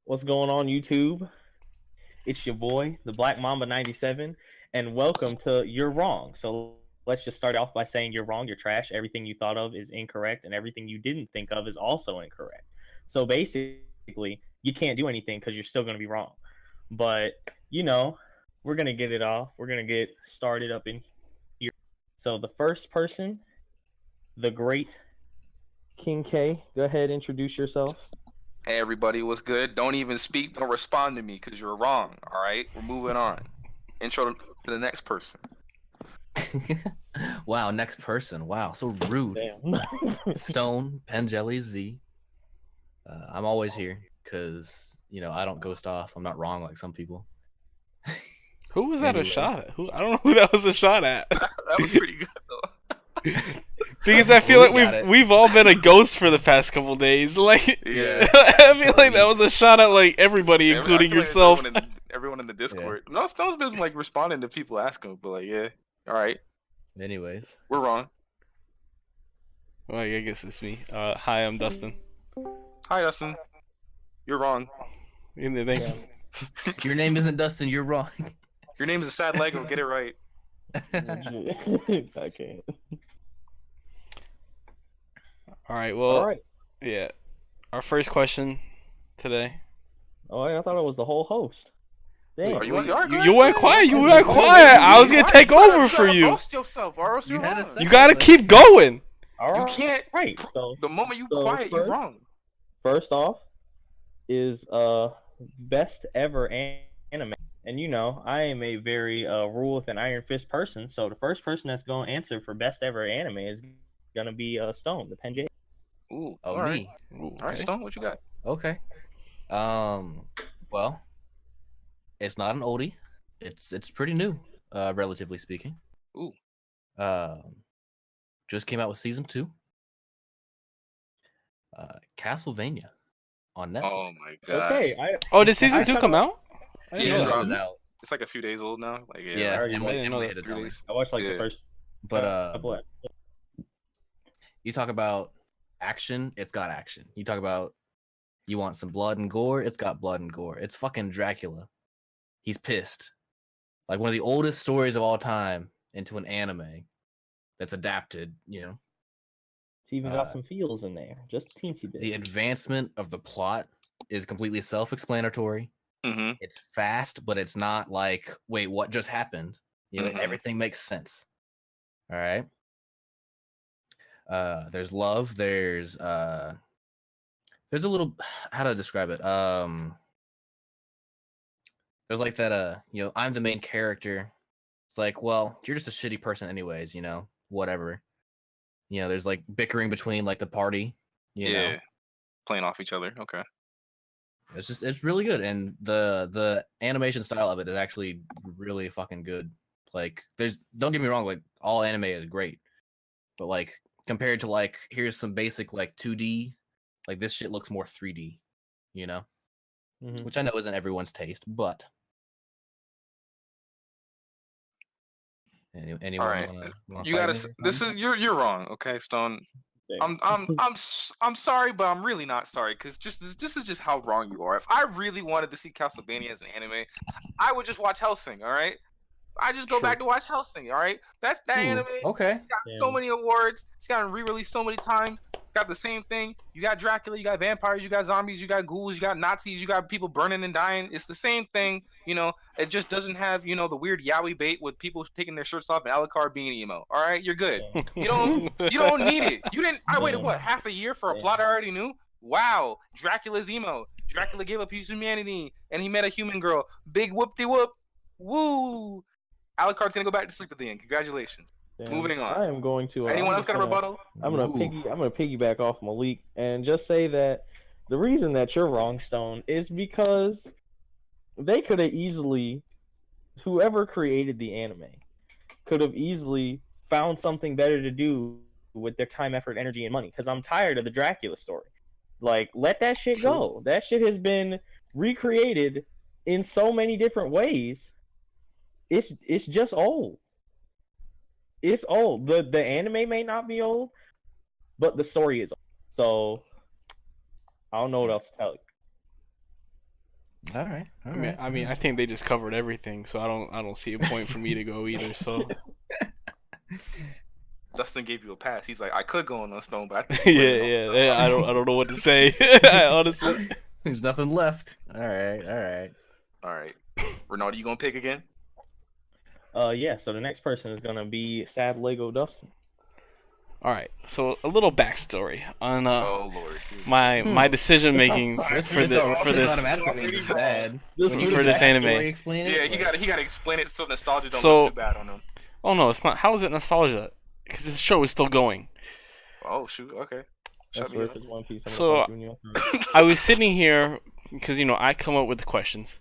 What's going on, YouTube? It's your boy, the Black Mamba 97, and welcome to You're Wrong. So let's just start off by saying you're wrong, you're trash, everything you thought of is incorrect, and everything you didn't think of is also incorrect. So basically, you can't do anything because you're still going to be wrong. But, you know, we're going to get it off. We're going to get started up in here. So the first person, the great King K, go ahead, introduce yourself. Hey everybody, what's good? Don't even speak, don't respond to me because you're wrong. All right, we're moving on. Intro to the next person. Wow, next person. Wow, so rude. Damn. Stone, Penjelly, Z. I'm always here because I don't ghost off. I'm not wrong like some people. Who was that Anyway. a shot at? I don't know who that was a shot at. That was pretty good though. Because I feel We like got it. we've all been a ghost for the past couple days. Like, Yeah. I feel like that was a shot at like everybody, I including feel like yourself. Everyone in the Discord. No, Stone's been like responding to people asking, but like, yeah, all right, Anyways, we're wrong. Well, I guess it's me. Hi, I'm Dustin. Hi, Dustin. You're wrong. Thanks. your name isn't Dustin. You're wrong. Your name is a sad Lego. Get it right. I can't. All right. Well, All right. yeah. Our first question today. Oh, I thought it was the whole host. Damn. Are you are You went quiet. You went quiet. I was gonna take over for you. Host yourself, or else You you're had a wrong. second. You gotta keep going. All You right. can't. Right. So The moment you So quiet, you're first- wrong. first off is best ever anime, and I am a very rule with an iron fist person. So the first person that's gonna answer for best ever anime is gonna be Stone, the Penj. Ooh. Oh, all right. me. Ooh, All right, okay. Stone. What you got? Okay. Well, it's not an oldie. It's pretty new, relatively speaking. Ooh. Just came out with season 2. Castlevania on Netflix. Oh my god. Okay. Oh, did season I 2 kinda- come out? I didn't know Season that. Season 2 is out. It's like a few days old now. Like Yeah, I already Emily, didn't know Emily that. had to 3 tell me. days. I watched like Yeah. the first But couple. you talk about action, it's got action. You talk about you want some blood and gore, it's got blood and gore. It's fucking Dracula. He's pissed. Like one of the oldest stories of all time into an anime that's adapted, It's even got some feels in there, just a teensy bit. The advancement of the plot is completely self-explanatory. Mm-hmm. It's fast, but it's not like, wait, what just happened? Mhm. Everything makes sense. All right. There's love. There's a little, how to describe it? There's like that. I'm the main character. It's like, well, you're just a shitty person, anyways. Whatever. There's like bickering between like the party. You know, Playing off each other. Okay. it's really good, and the animation style of it is actually really fucking good. Like, don't get me wrong, like all anime is great, but like compared to like here's some basic like 2D, like this shit looks more 3D, Mhm. which I know isn't everyone's taste, but anyone All right. wanna You fight gotta. me or This something? is you're wrong. Okay, Stone. Damn. I'm sorry, but I'm really not sorry because this is just how wrong you are. If I really wanted to see Castlevania as an anime, I would just watch Hellsing. All right. I just go Sure. back to watch Hellsing. All right. That Ooh, anime. okay. Got so many awards. It's gotten re-released so many times. It's got the same thing. You got Dracula, you got vampires, you got zombies, you got ghouls, you got Nazis, you got people burning and dying. It's the same thing. It just doesn't have the weird yaoi bait with people taking their shirts off and Alucard being emo. All right, you're good. You don't need it. You didn't. I waited what, half a year for a plot I already knew. Wow, Dracula's emo. Dracula gave up his humanity and he met a human girl. Big whoop-de-whoop. Woo. Alucard's gonna go back to sleep at the end. Congratulations. Damn. Moving on. I am going to. Anyone I'm else just got a gonna- rebuttal? I'm gonna piggyback off Malik and just say that the reason that you're wrong, Stone, is because they could have easily, whoever created the anime, could have easily found something better to do with their time, effort, energy, and money. Because I'm tired of the Dracula story. Like, let that shit go. That shit has been recreated in so many different ways. It's just old. It's old. The anime may not be old, but the story is old. So I don't know what else to tell you. All right. All I mean, right. I mean, I think they just covered everything, so I don't see a point for me to go either. So Dustin gave you a pass. He's like, I could go on a stone, but I think yeah. I don't know what to say. Honestly. There's nothing left. All right. All right. All right, Ronaldo, you gonna pick again? Yeah. So the next person is gonna be Sad Lego Dustin. All right. So a little backstory on Oh Lord. my decision making Sorry. for this automatically means it's bad. When you for do this the anime. backstory, explain it, Yeah, like- he gotta explain it so nostalgia don't So- look too bad on him. Oh no, it's not. How is it nostalgia? Because this show is still going. Oh shoot. Okay. That's Shut me worth up. his One Piece. So- I was sitting here because I come up with the questions.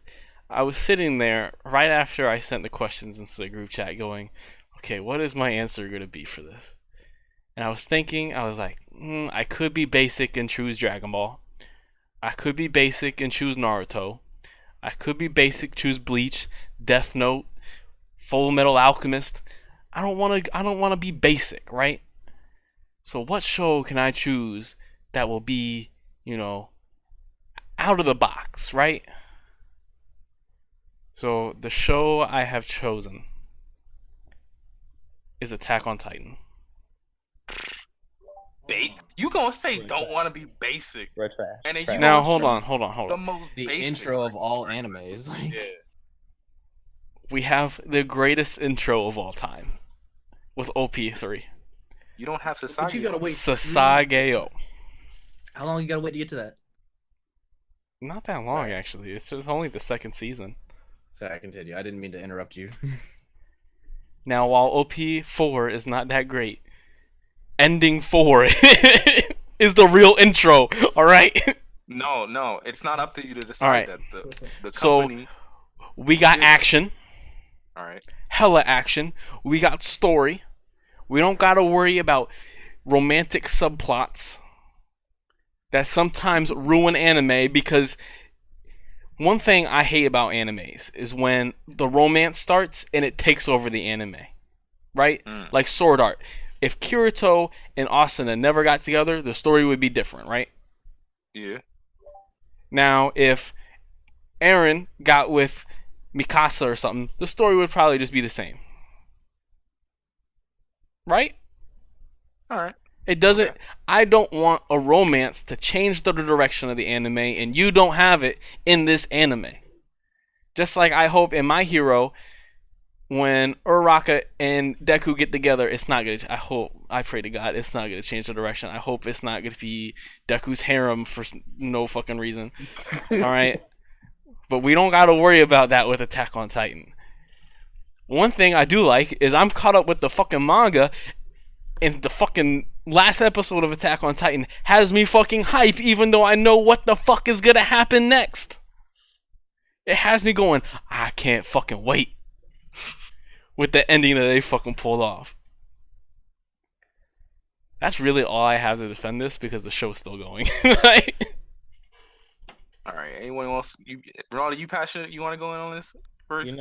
I was sitting there right after I sent the questions into the group chat, going, "Okay, what is my answer going to be for this?" And I was thinking, I was like, I could be basic and choose Dragon Ball. I could be basic and choose Naruto. I could be basic, choose Bleach, Death Note, Full Metal Alchemist. I don't want to be basic, right? So what show can I choose that will be, out of the box, right? So the show I have chosen is Attack on Titan. You gonna say don't want to be basic, Red trash. and then Trash. you Now gonna hold choose on. the most the basic. intro of all animes. Like, Yeah. We have the greatest intro of all time with OP3. You don't have but Sasagi. you gotta wait. Sasageo. How long you gotta wait to get to that? Not that long actually. It's just only the second season. Sorry, continue. I didn't mean to interrupt you. Now while OP4 is not that great, ending 4 is the real intro, alright? No, it's not up to you to decide Alright. that. The So- company. We got action, All right. hella action. We got story. We don't gotta worry about romantic subplots that sometimes ruin anime, because one thing I hate about animes is when the romance starts and it takes over the anime. Right? Mm. Like Sword Art. If Kirito and Asuna never got together, the story would be different, right? Yeah. Now, if Eren got with Mikasa or something, the story would probably just be the same. Right? All right. It doesn't. Okay. I don't want a romance to change the direction of the anime, and you don't have it in this anime. Just like I hope in My Hero, when Uraraka and Deku get together, it's not gonna. I pray to God, it's not gonna change the direction. I hope it's not gonna be Deku's harem for no fucking reason. All right, but we don't gotta worry about that with Attack on Titan. One thing I do like is I'm caught up with the fucking manga, and the fucking last episode of Attack on Titan has me fucking hype, even though I know what the fuck is gonna happen next. It has me going, I can't fucking wait. With the ending that they fucking pulled off. That's really all I have to defend this, because the show's still going. Like, All right. Anyone else? Ronaldo, you passionate? You want to go in on this first?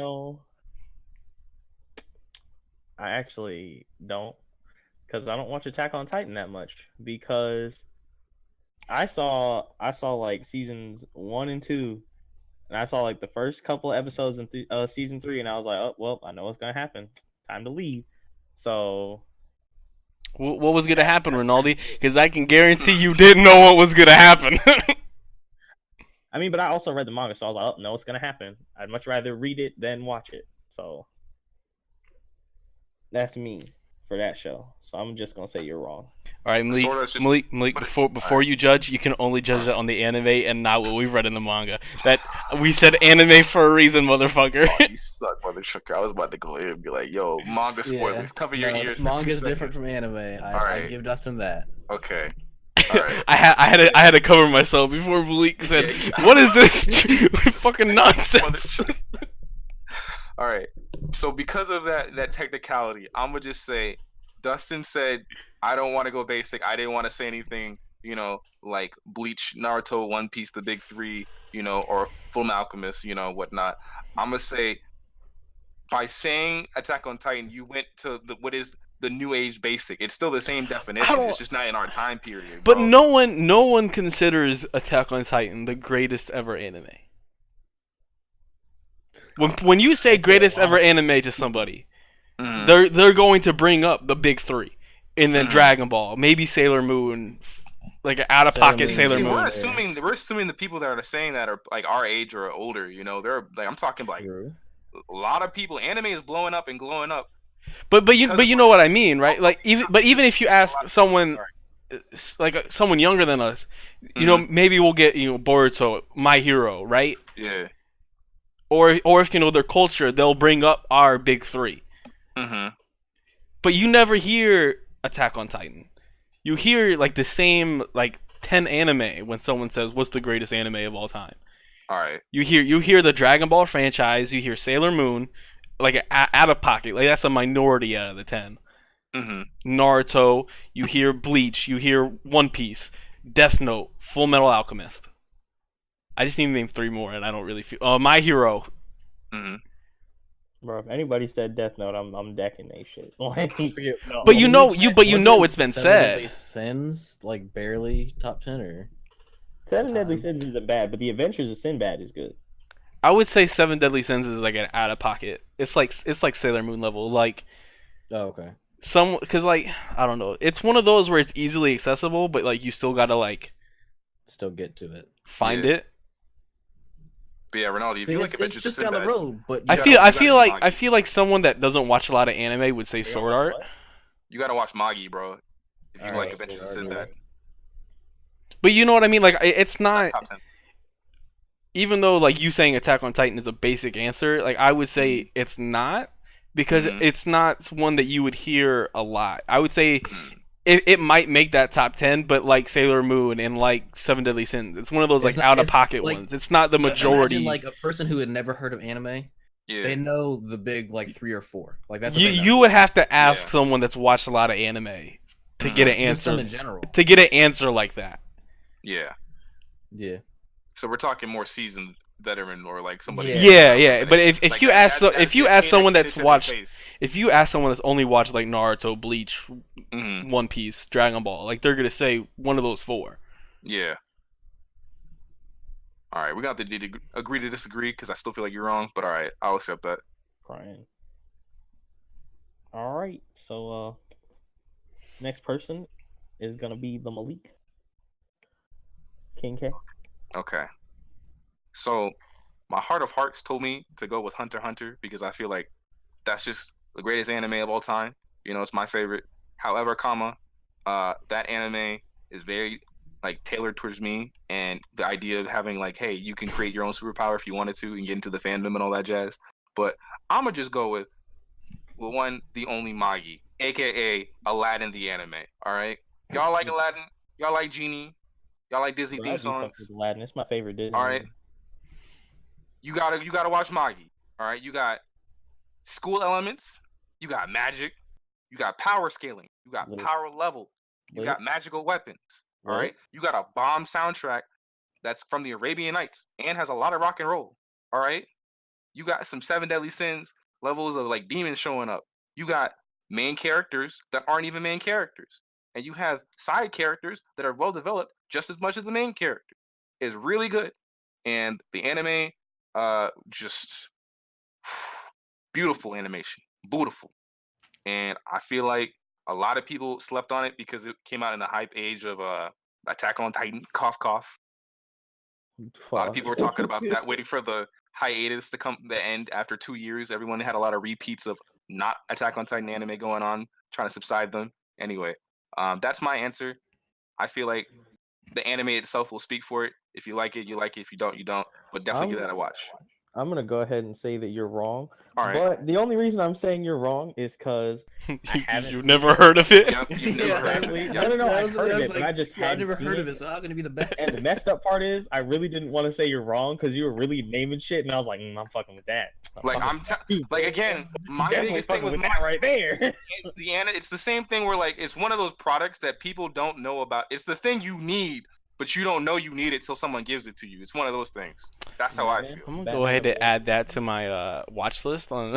I actually don't, because I don't watch Attack on Titan that much, because I saw like seasons 1 and 2, and I saw like the first couple of episodes in season 3, and I was like, oh well, I know what's gonna happen. Time to leave. So what was gonna happen, Rinaldi? Because I can guarantee you didn't know what was gonna happen. I mean, but I also read the manga, so I was like, oh no, what's gonna happen. I'd much rather read it than watch it. So that's me for that show. So I'm just gonna say you're wrong. All right, Malik. Sort of just- Malik. Before you judge, you can only judge it on the anime and not what we've read in the manga. That we said anime for a reason, motherfucker. You suck, motherfucker. I was about to go in and be like, yo, manga spoilers. Cover your no, ears. for 2 Manga's seconds. different from anime. I Alright. give Dustin that. Okay. All right. I had to cover myself before Malik said, Yeah. "What is this fucking nonsense?" All right. So because of that technicality, I'm gonna just say, Dustin said, I don't want to go basic. I didn't want to say anything, like Bleach, Naruto, One Piece, the big three, or Full Alchemist, whatnot. I'm gonna say, by saying Attack on Titan, you went to what is the new age basic. It's still the same definition. It's just not in our time period. But bro. no one considers Attack on Titan the greatest ever anime. When you say greatest ever anime to somebody, they're going to bring up the big three, and then Dragon Ball, maybe Sailor Moon, like an out of pocket Sailor Moon. We're assuming the people that are saying that are like our age or older. You know, they're like I'm talking like a lot of people. Anime is blowing up and glowing up. But you know what I mean, right? Like even if you ask someone like someone younger than us, you know, maybe we'll get Boruto, My Hero, right? Yeah. Or if you know their culture, they'll bring up our big three. But you never hear Attack on Titan. You hear like the same like 10 anime when someone says what's the greatest anime of all time. All right. You hear the Dragon Ball franchise. You hear Sailor Moon, like out of pocket. Like that's a minority out of the 10. Naruto. You hear Bleach. You hear One Piece, Death Note, Full Metal Alchemist. I just need to name 3 more, and I don't really feel. My Hero. Bro, if anybody said Death Note, I'm decking they shit. Like, but you know it's been said. Sins like barely top 10 or. Seven Deadly Sins isn't bad, but The Adventures of Sinbad is good. I would say Seven Deadly Sins is like an out of pocket. It's like Sailor Moon level. Like, oh, okay. Because like I don't know, it's one of those where it's easily accessible, but like you still gotta like still get to it, find it. But yeah, Ronaldo, you feel like it's just down the road. But I feel like someone that doesn't watch a lot of anime would say Sword Art. You gotta watch Magi, bro. If you like Adventures of Sinbad. But you know what I mean? Like it's not. Top 10. Even though like you saying Attack on Titan is a basic answer, like I would say it's not because it's not one that you would hear a lot. I would say it might make that top 10, but like Sailor Moon and like Seven Deadly Sins, it's one of those like out of pocket ones. It's not the majority. Imagine, like a person who had never heard of anime. Yeah. They know the big like 3 or 4. Like that's what you would have to ask someone that's watched a lot of anime to get an answer. In general. To get an answer like that. Yeah. Yeah. So we're talking more seasoned veteran or like somebody. Yeah. But if you ask someone that's watched, if you ask someone that's only watched like Naruto, Bleach, One Piece, Dragon Ball, like they're gonna say one of those 4. Yeah. All right, we got to agree to disagree because I still feel like you're wrong, but all right, I'll accept that. Crying. All right, so next person is gonna be the Malik. King K. Okay. So my heart of hearts told me to go with Hunter x Hunter because I feel like that's just the greatest anime of all time. You know, it's my favorite. However, that anime is very like tailored towards me, and the idea of having like, hey, you can create your own superpower if you wanted to and get into the fandom and all that jazz. But I'm gonna just go with one, the only Magi, aka Aladdin the anime. All right, y'all like Aladdin? Y'all like Genie? Y'all like Disney theme songs? Aladdin, it's my favorite Disney. All right, you gotta watch Magi. All right, you got school elements, you got magic, you got power scaling, you got power level, you got magical weapons. All right, you got a bomb soundtrack that's from the Arabian Nights and has a lot of rock and roll. All right, you got some Seven Deadly Sins levels of like demons showing up. You got main characters that aren't even main characters, and you have side characters that are well developed just as much as the main character. It's really good, and the anime, just beautiful animation, beautiful, and I feel like a lot of people slept on it because it came out in the hype age of Attack on Titan, cough cough. A lot of people were talking about that, waiting for the hiatus to come the end after 2 years. Everyone had a lot of repeats of not Attack on Titan anime going on, trying to subside them. Anyway, that's my answer. I feel like the anime itself will speak for it. If you like it, you like it. If you don't, you don't. But definitely give that a watch. I'm gonna go ahead and say that you're wrong. All right. But the only reason I'm saying you're wrong is because you've never heard of it. Yep, you've never heard of it. No, I've heard of it, but I just I've hadn't never seen heard it. of it, so how can it be the best? And the messed up part is, I really didn't want to say you're wrong because you were really naming shit, and I was like, I'm fucking with that. Again, my biggest thing with that right there. It's the same thing where like it's one of those products that people don't know about. It's the thing you need, but you don't know you need it till someone gives it to you. It's one of those things. That's how I feel. I'm gonna go ahead and add that to my watch list on.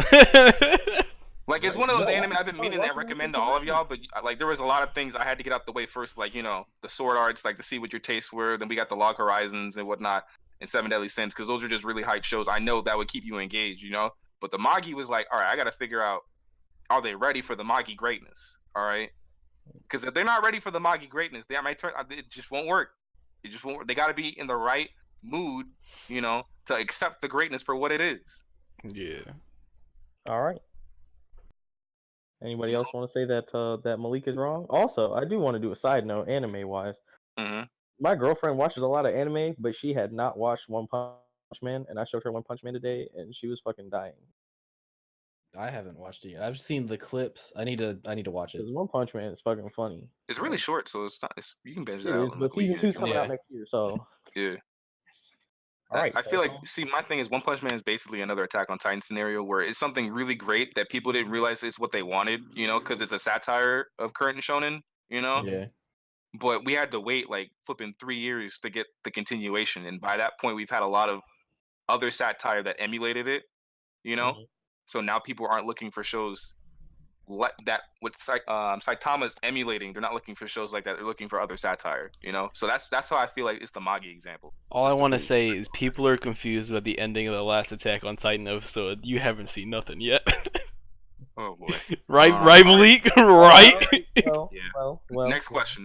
Like it's one of those anime I've been meaning to recommend to all of y'all, but like there was a lot of things I had to get out the way first, like the sword arts, like to see what your tastes were. Then we got the Log Horizons and whatnot, and Seven Deadly Sins because those are just really hype shows. I know that would keep you engaged, you know. But the Magi was like, all right, I got to figure out, are they ready for the Magi greatness? All right, because if they're not ready for the Magi greatness, they might turn. It just won't work. It just won't. They got to be in the right mood, you know, to accept the greatness for what it is. Yeah. All right. Anybody else want to say that that Malik is wrong? Also, I do want to do a side note, anime wise. Mm-hmm. My girlfriend watches a lot of anime, but she had not watched One Punch Man, and I showed her One Punch Man today, and she was fucking dying. I haven't watched it yet. I've seen the clips. I need to watch it. Because One Punch Man is fucking funny. It's really short, so it's not. You can binge it It out. is, On but season weekend 2's if you coming want. out next year, so Yeah. all right. I feel like, see, my thing is One Punch Man is basically another Attack on Titan scenario where it's something really great that people didn't realize is what they wanted, you know, because it's a satire of current shonen, you know. Yeah. But we had to wait like flipping 3 years to get the continuation, and by that point, we've had a lot of other satire that emulated it, you know. So now people aren't looking for shows like that. What Saitama's emulating, they're not looking for shows like that. They're looking for other satire, you know. So that's how I feel like it's the Magi example. All I Just want to really- say is people are confused about the ending of the last Attack on Titan episode. You haven't seen nothing yet. Oh boy. right, All right, right. Malik? Right? Well, Yeah. well. Next question.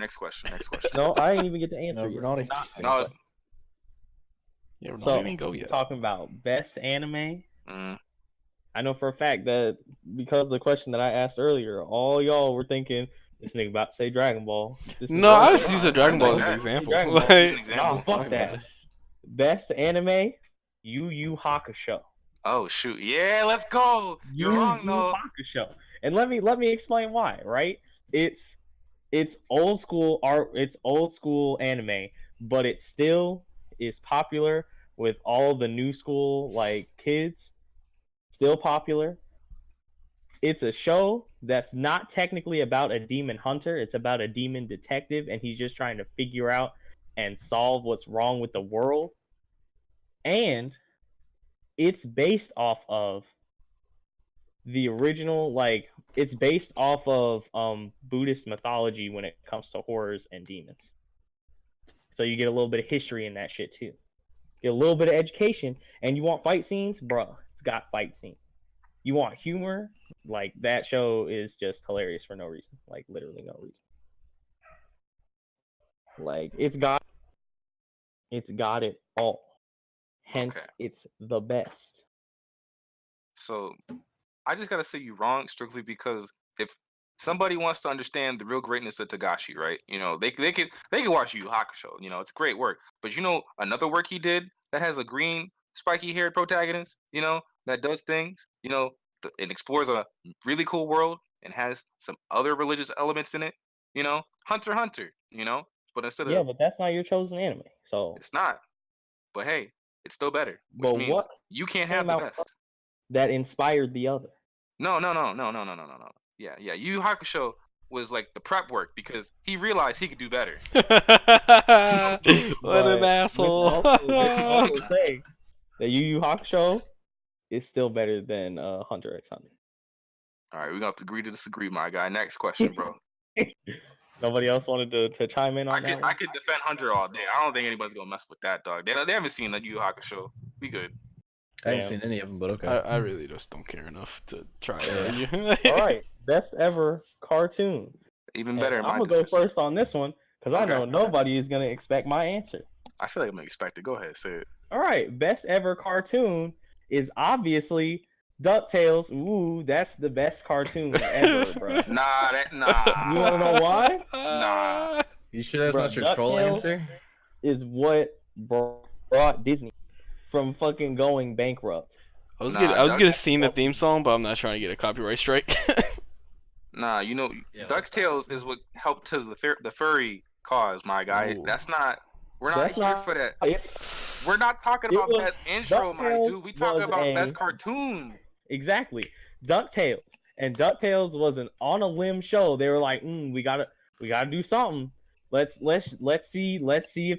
No, I didn't even get to answer No, yet. we're not interested. No. Yeah, we're not So, even go yet. talking about best anime, Mm. I know for a fact that because of the question that I asked earlier, all y'all were thinking this nigga about to say Dragon Ball. This nigga No, about I to was say just Nah, using Dragon I Ball like as an that. example. Dragon Ball. Use an Like, example. Nah, fuck Talk that. about it. Best anime, Yu Yu Hakusho. Oh shoot! Yeah, let's go. You're wrong though. Hakusho. And let me explain why. Right? It's old school art. It's old school anime, but it still is popular with all the new school like kids. Still popular. It's a show that's not technically about a demon hunter. It's about a demon detective, and he's just trying to figure out and solve what's wrong with the world. And it's based off of the original, like it's based off of Buddhist mythology when it comes to horrors and demons. So you get a little bit of history in that shit too. Get a little bit of education, and you want fight scenes, bro. It's got fight scenes. You want humor, like that show is just hilarious for no reason, like literally no reason. Like it's got it all. Hence, Okay. it's the best. So I just gotta say you wrong strictly because if somebody wants to understand the real greatness of Tagashi, right? You know, they could watch Yu Yu Hakusho. You know, it's great work. But you know, another work he did that has a green, spiky-haired protagonist. You know, that does things. You know, it explores a really cool world and has some other religious elements in it. You know, Hunter x Hunter. You know, but instead Yeah, of but that's not your chosen anime. So it's not. But hey, it's still better. Which But means what you can't came have the out best. that inspired the other. No. Yeah. Yu Yu Hakusho was like the prep work because he realized he could do better. what But an asshole. Let's also say that Yu Yu Hakusho is still better than Hunter x Hunter. All right, we're gonna have to agree to disagree, my guy. Next question, bro. Nobody else wanted to chime in on that one? I could defend Hunter all day. I don't think anybody's gonna mess with that, dog. They haven't seen the Yu Yu Hakusho. We good. I haven't Damn. seen any of them, but okay. I really just don't care enough to try it. All right, best ever cartoon. Even better. And In I'm my gonna go decision. first on this one because I Okay. know nobody is gonna expect my answer. I feel like I'm gonna expect it. Go ahead, say it. All right, best ever cartoon is obviously DuckTales. Ooh, that's the best cartoon ever, bro. Nah. You wanna know why? Nah. You sure that's Bro, not your troll DuckTales answer? Is what brought Disney from fucking going bankrupt. I was Nah, gonna sing the theme song, but I'm not trying to get a copyright strike. Nah, you know, Yeah, let's DuckTales is what helped to the furry cause, my guy. Ooh. That's not. We're not That's here not- for that. It's We're not talking It about was- best intro, my DuckTales dude. We talking was about a- best cartoon. exactly DuckTales, and DuckTales was an on a limb show. They were like, we gotta do something. Let's see if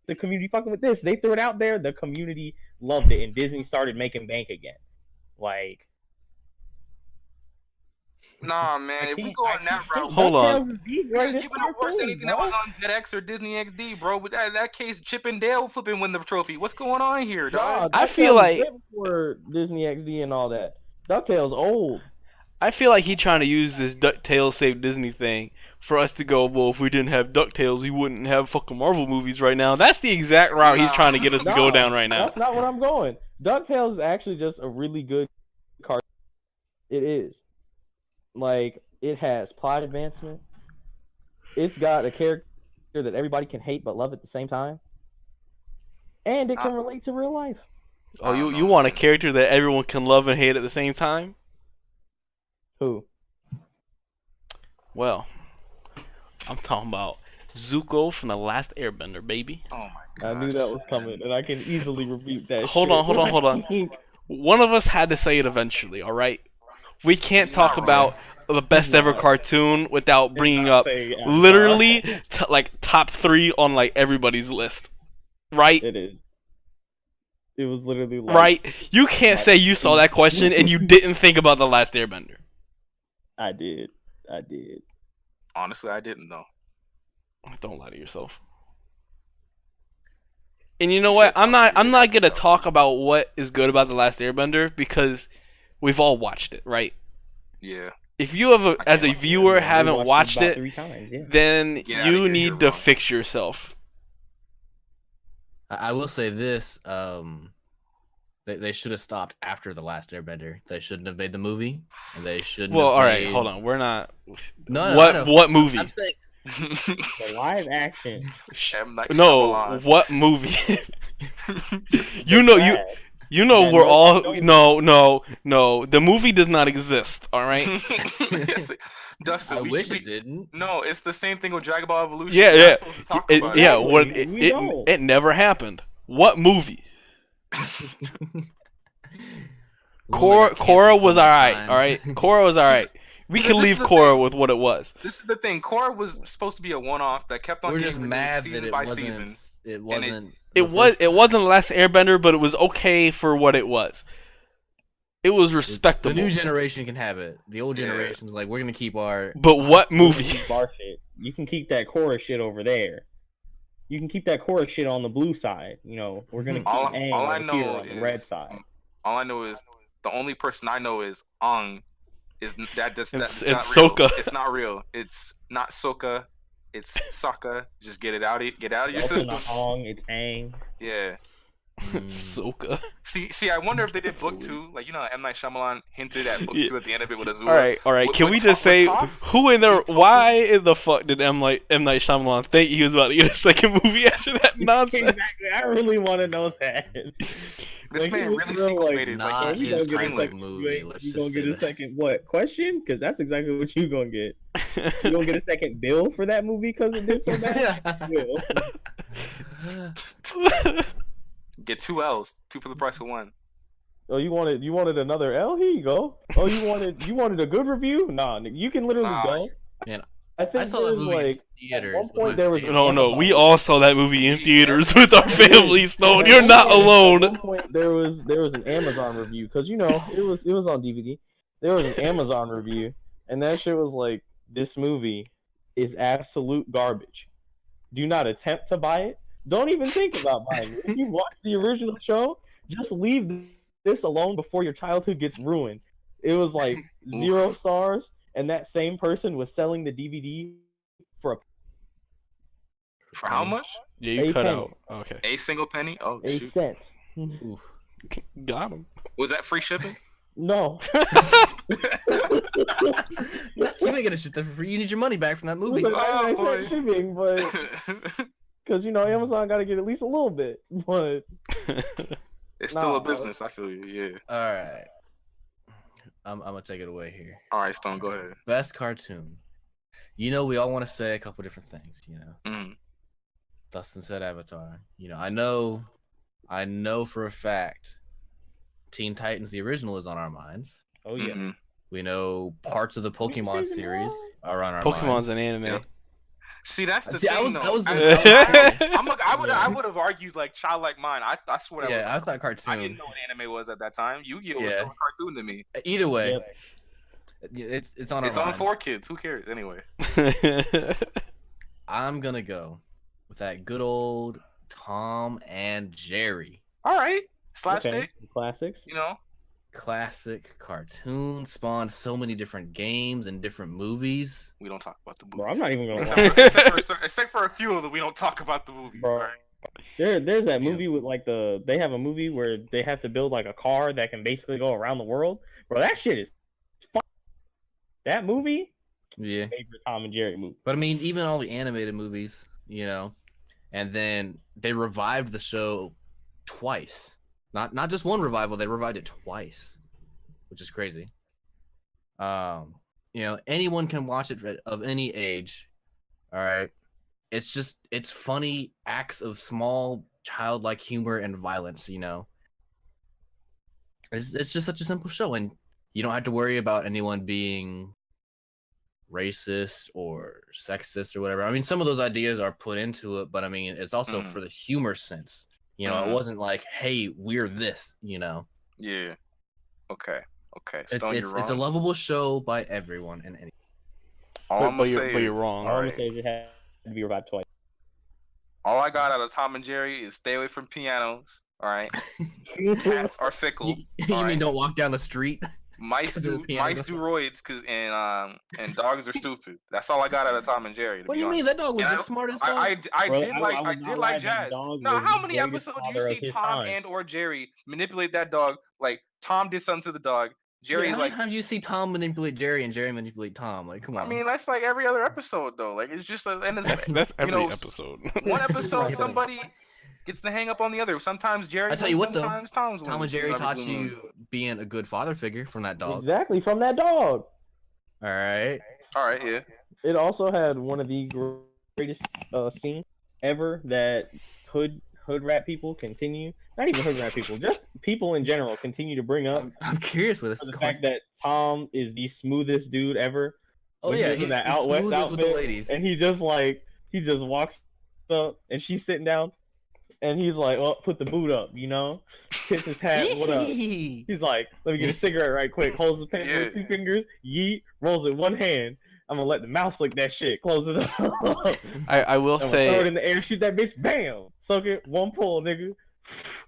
the community fucking with this. They threw it out there. The community loved it, and Disney started making bank again. Like, Nah, man. If we go on that route, Hold on. DuckTales is the we're just greatest giving it worse than cartoon, anything that bro. was on JetX or Disney XD, bro. But that case, Chip and Dale flipping win the trophy. What's going on here, dog? Nah, I feel DuckTales like- is way before Disney XD and all that. DuckTales old. I feel like he trying to use this DuckTales Save Disney thing for us to go, well, if we didn't have DuckTales, we wouldn't have fucking Marvel movies right now. That's the exact route he's Nah. trying to get us to go Nah, down right now. That's not what I'm going. DuckTales is actually just a really good cartoon. It is. Like, it has plot advancement. It's got a character that everybody can hate but love at the same time. And it can relate to real life. Oh, you want a character that everyone can love and hate at the same time? Who? Well, I'm talking about Zuko from The Last Airbender, baby. Oh my I god. knew that was coming, and I can easily repeat that. Hold shit. on, hold on. One of us had to say it eventually, all right? We can't talk about the best ever cartoon without bringing up literally like top 3 on like everybody's list, right? It is. It was literally like, Right? You can't say you saw that question and you didn't think about The Last Airbender. I did. Honestly, I didn't though. Don't lie to yourself. And you know what? I'm not gonna talk about what is good about The Last Airbender because we've all watched it, right? Yeah. If you have as a viewer We haven't watched about it, 3 times, yeah. then Get outta you here, need you're to wrong. fix yourself. I will say this: they should have stopped after The Last Airbender. They shouldn't have made the movie, and they shouldn't. Well, have all right, made... hold on. We're not. No, I know. What movie? I'm saying, The live action. M. Night No, Shyamalan. what movie? Bad. You know Yeah, we're no, all no. no. The movie does not exist. All right. Yes, Dustin, I we wish should it be- didn't. No, it's the same thing with Dragon Ball Evolution. Yeah, We're yeah. not supposed to talk about Yeah. it. What We don't. it never happened. What movie? Korra was alright. All right. Korra was alright. We This can is leave the Korra thing. with what it was. This is the thing. Korra was supposed to be a one-off that kept on We're getting just renewed mad that season it by wasn't. season. It wasn't. It wasn't The Last Airbender, but it was okay for what it was. It was The respectable. new generation can have it. The old Yeah. generation's like, we're gonna keep our. But what You can movie? keep our shit. You can keep that chorus shit over there. You can keep that chorus shit on the blue side. You know, we're gonna keep All- Aang all I over know here on the red is- side. All I know is the only person I know is Aang. Is that's It's not Sokka. real. It's not real. It's not Sokka. It's Sokka. Just get out of your It's system. not Aang, it's Aang. Yeah. Sokka. See, I wonder if they did book 2. Like, you know, M. Night Shyamalan hinted at book Yeah. 2 at the end of it with Azula. All right. With- Can with we Toph- just say with Toph? who in there? With Toph? Why in the fuck did M Night Shyamalan think he was about to get a second movie after that nonsense? Exactly. I really want to know that. This Like, man he was really real, sequel like, baited. not Like, he his is gonna get a kind of greenlit. second, movie, let's you just gonna say get a that. second what question? Because that's exactly what you gonna get. You gonna get a second bill for that movie because it did so bad. You will. Get 2 L's, 2 for the price of 1. Oh, you wanted another L? Here you go. Oh, you wanted a good review? Nah, nigga, you can literally Nah. go. Man, I I think saw there that was movie in like theaters. at one with point my there was family. No, we all saw that movie in theaters with our families. Stone, At you're one not point- At alone. one point there was an Amazon review because you know it was on DVD. There was an Amazon review, and that shit was like, this movie is absolute garbage. Do not attempt to buy it. Don't even think about buying it. If you watch the original show, just leave this alone before your childhood gets ruined. It was like 0 stars, and that same person was selling the DVD for For how much? Yeah, you A cut penny. out. Okay, A single penny? Oh, a shoot. cent. Oof. got him. Was that free shipping? No. You ain't gonna shit that for free. You need your money back from that It movie. was like Oh, 99 cent boy. shipping, but because you know Amazon got to get at least a little bit. But It's still Nah, a business. I feel you. Yeah. All right, I'm gonna take it away here. All right, Stone. Go ahead. Best cartoon. You know, we all want to say a couple different things. You know, Mm. Dustin said Avatar. You know, I know for a fact, Teen Titans the original is on our minds. oh yeah, Mhm. We know parts of the Pokemon season series one? are on our Pokemon's minds. an anime. Yeah. See, that's the See, thing. that was though. the- I would have argued like childlike mind. I swear that Yeah, I was. thought cartoon. I didn't know what anime was at that time. Yu-Gi-Oh was Yeah. still a cartoon to me. Either way, Yep. It's on. It's our on line. 4Kids. Who cares anyway? I'm gonna go with that good old Tom and Jerry. All right, slapstick. Okay, classics. You know, Classic cartoon spawned so many different games and different movies. we don't talk about the movies. Bro, I'm not even gonna Except lie. except for a few of them, we don't talk about the movies. Bro. All right? There's that Yeah. movie with like they have a movie where they have to build like a car that can basically go around the world. Bro, that shit is fun. That movie, Yeah. favorite Tom and Jerry movie. But I mean, even all the animated movies, and then they revived the show twice. Not just one revival, they revived it twice, which is crazy. Anyone can watch it of any age. All right. It's funny acts of small childlike humor and violence, It's just such a simple show, and you don't have to worry about anyone being racist or sexist or whatever. I mean, some of those ideas are put into it, but I mean, it's also for the humor sense. It wasn't like, hey, we're this, Yeah. Okay. It's a lovable show by everyone and any. All I'm gonna say but you're is- wrong. All I'm gonna say is it had to be revived twice. All I got out of Tom and Jerry is stay away from pianos. All right, cats are fickle. You mean Alright. don't walk down the street? Mice 'Cause of the do piano. roids, and dogs are stupid. That's all I got out of Tom and Jerry. To What be do you mean? honest. That dog was And the smartest dog. I Bro, did I like would not lie, that Jazz. dog Now, was how the many greatest episodes do you father see of his Tom time. and or Jerry manipulate that dog? Like Tom did something to the dog. Jerry How like. many times you see Tom manipulate Jerry and Jerry manipulate Tom? Like, come on. I mean, that's like every other episode though. Like it's just and it's That's every know, episode. one episode Right. somebody gets the hang up on the other. Sometimes Jerry. I tell you what, though, sometimes Tom's Tom and wins, Jerry every taught blue moon. you being a good father figure from that dog. Exactly, from that dog. All right. All right, yeah. It also had one of the greatest scenes ever that hood rat people continue. Not even hood rat people, just people in general continue to bring up I'm curious where this for is the going. fact that Tom is the smoothest dude ever. Oh when yeah, he was in he's that the out west smoothest with the outfit, ladies. and he just walks up, and she's sitting down, and he's like, "Oh, put the boot up," tips his hat. What up? He's like, "Let me get a cigarette right quick." Holds the pen with 2 fingers, yeet, rolls it 1 hand. I'm gonna let the mouse lick that shit. Close it up. I will I'm gonna throw it say, in the air, shoot that bitch, bam, suck it, 1 pull, nigga.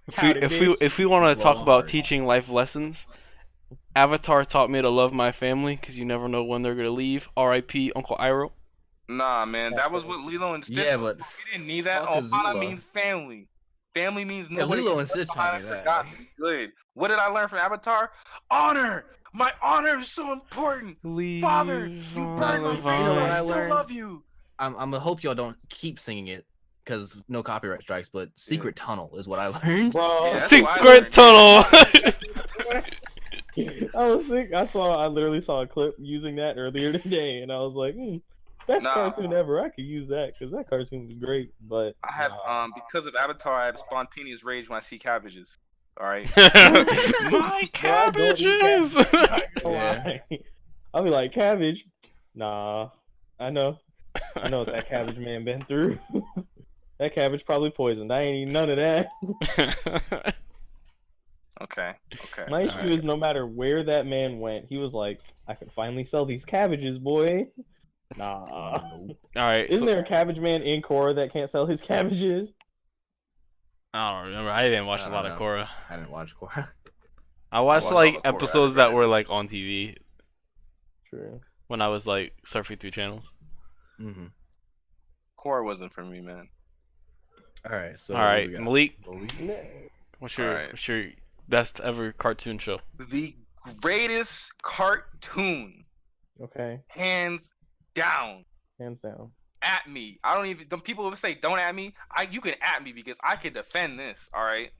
if we want to talk about Lord. teaching life lessons, Avatar taught me to love my family because you never know when they're gonna leave. R.I.P. Uncle Iroh. Nah, man, that was what Lilo and Stitch. Yeah, was. but we didn't need that. fuck Ohana Azula. means family. Family means Yeah, nobody. Lilo gets and Stitch left taught behind me and that. forgotten. Good. What did I learn from Avatar? Honor. My honor is so important. Father, you burned my face, but what I I still learned? love you. I'm gonna hope y'all don't keep singing it because no copyright strikes. But Secret Tunnel is what I learned. Bro, Yeah, that's what I Secret learned. tunnel. I was sick. I literally saw a clip using that earlier today, and I was like, best Nah. cartoon ever. I could use that because that cartoon was great. But I have because of Avatar, I have spontaneous rage when I see cabbages. All right. My cabbages. Yeah. I'll be like, cabbage. Nah, I know what that cabbage man been through. That cabbage probably poisoned. I ain't eating none of that. Okay. My issue Alright. is no matter where that man went, he was like, I can finally sell these cabbages, boy. Nah. All right. Isn't So, there a cabbage man in Korra that can't sell his cabbages? I don't remember. I didn't watch I a lot don't of know. Korra. I didn't watch Korra. I watched watched all like the Korra. I episodes read that it. were like on TV True. when I was like surfing through channels. Mm-hmm. Korra wasn't for me, man. All right. So All right, Malik, Malik? what's your Alright. what's your best ever cartoon show? The greatest cartoon, Okay. hands down. Hands down. At me. I don't even. The people would say don't at me. You can at me because I can defend this. All right.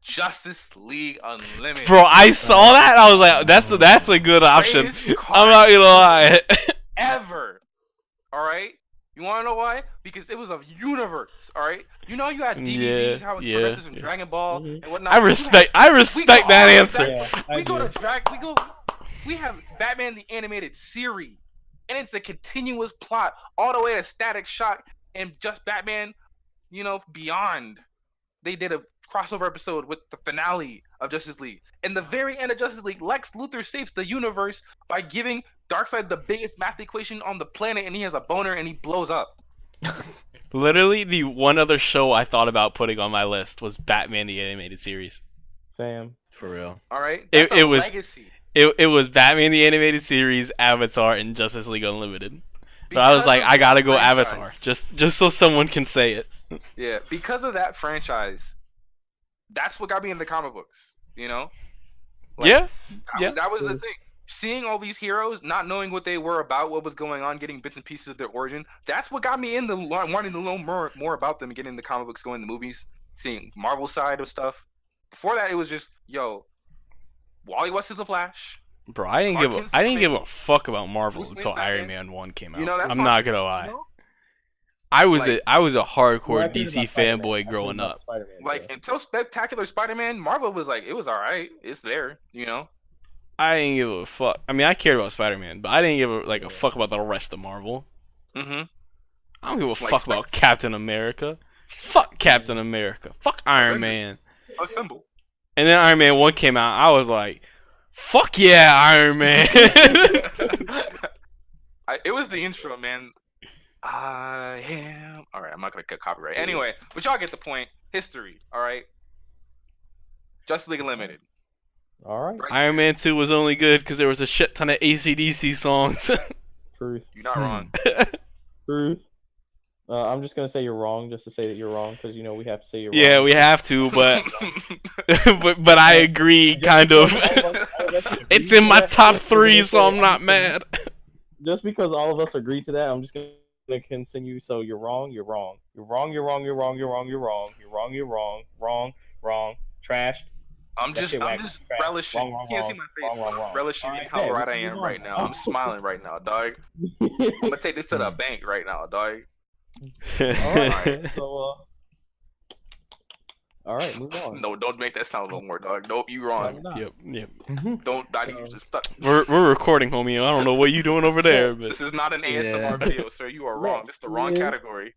Justice League Unlimited. Bro, I saw that. And I was like, that's a good option. Greatest I'm not gonna lie. ever. All right. You want to know why? Because it was a universe. All right. You know you had DBZ, Yeah, how it yeah, progresses from yeah. Dragon Ball Mhm. and whatnot. I You respect had- that we go all the way answer. back- Yeah, I we go do. to we have Batman the Animated Series, and it's a continuous plot all the way to Static Shock and just Batman, Beyond. They did a crossover episode with the finale of Justice League. In the very end of Justice League, Lex Luthor saves the universe by giving Darkseid the biggest math equation on the planet, and he has a boner and he blows up. Literally, the one other show I thought about putting on my list was Batman the Animated Series. Sam. For real. All right, It was legacy. it was Batman the Animated Series, Avatar, and Justice League Unlimited. But I was like, I gotta go Avatar, just so someone can say it. Yeah, because of that franchise, that's what got me in the comic books. You know? Yeah. That was the thing. Seeing all these heroes, not knowing what they were about, what was going on, getting bits and pieces of their origin, that's what got me in the wanting to know more about them, getting the comic books, going to the movies, seeing Marvel side of stuff. Before that, it was just, yo, Wally West is the Flash. Bro, I didn't give a fuck about Marvel Bruce until Wayne's Iron Batman. Man 1 came out. You know, that's I'm what not I'm gonna saying, lie. you know? I was Like- a hardcore Well, I think DC about Spider-Man. fanboy I think growing about up. Spider-Man, Like, yeah. until Spectacular Spider-Man, Marvel was like, it was alright. It's there, you know? I didn't give a fuck. I mean, I cared about Spider-Man, but I didn't give a fuck about the rest of Marvel. Mm-hmm. I don't give a Like fuck about Spec- Captain America. Fuck Captain America. Fuck Iron Avenger. Man. Assemble. And then Iron Man 1 came out. I was like, fuck yeah, Iron Man. It was the intro, man. I am. All right, I'm not gonna cut copyright. Anyway, but y'all get the point. History. All right. Justice League Unlimited. All right. Right. Iron Man 2 was only good because there was a shit ton of AC/DC songs. Truth. You're not wrong. Truth. I'm just gonna say you're wrong, just to say that you're wrong, because you know we have to say you're Yeah, wrong. we have to, but but I agree, kind of. It's in my top 3, so I'm not mad. Just because all of us agree to that, I'm just gonna continue. So you're wrong. You're wrong. You're wrong. You're wrong. You're wrong. You're wrong. You're wrong. You're wrong. You're wrong. Wrong. Trashed. I'm That just shit whack. relishing. Wrong, wrong, You can't see my face. wrong. Relishing Alright, how yeah, right I move am on. right now. I'm smiling right now, dog. I'm gonna take this to the bank right now, dog. Alright, so alright, move on. No, don't make that sound no more, dog. Nope, you wrong. Yep. Don't. I need you to stop. We're recording, homie. I don't know what you doing over there, but This is not an ASMR Yeah. video, sir. You are wrong. This is the wrong Yes. category.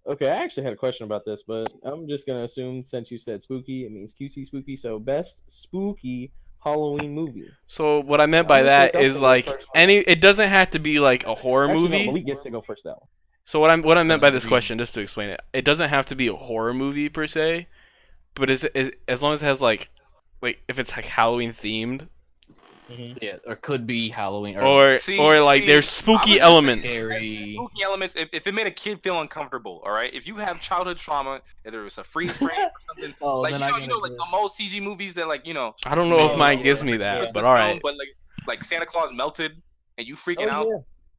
Okay, I actually had a question about this, but I'm just gonna assume since you said spooky, it means cutesy spooky. So best spooky Halloween movie. so what I meant by I'm gonna that take up is the like first one. it doesn't have to be like a horror Actually, no, movie. Malik gets to go first. That one. So what I meant by this Agreed. question, just to explain it, it doesn't have to be a horror movie per se, but is as long as it has like if it's like Halloween themed Yeah, or could be Halloween or See, like there's I spooky was gonna say elements. scary. Spooky elements. If it made a kid feel uncomfortable, all right. If you have childhood trauma, if there was a freeze frame or something, Oh, like then you know, like the old CG movies that like I don't know if No, mine gives me yeah. that, Christmas but all right. film, but like Santa Claus melted and you freaking out. yeah.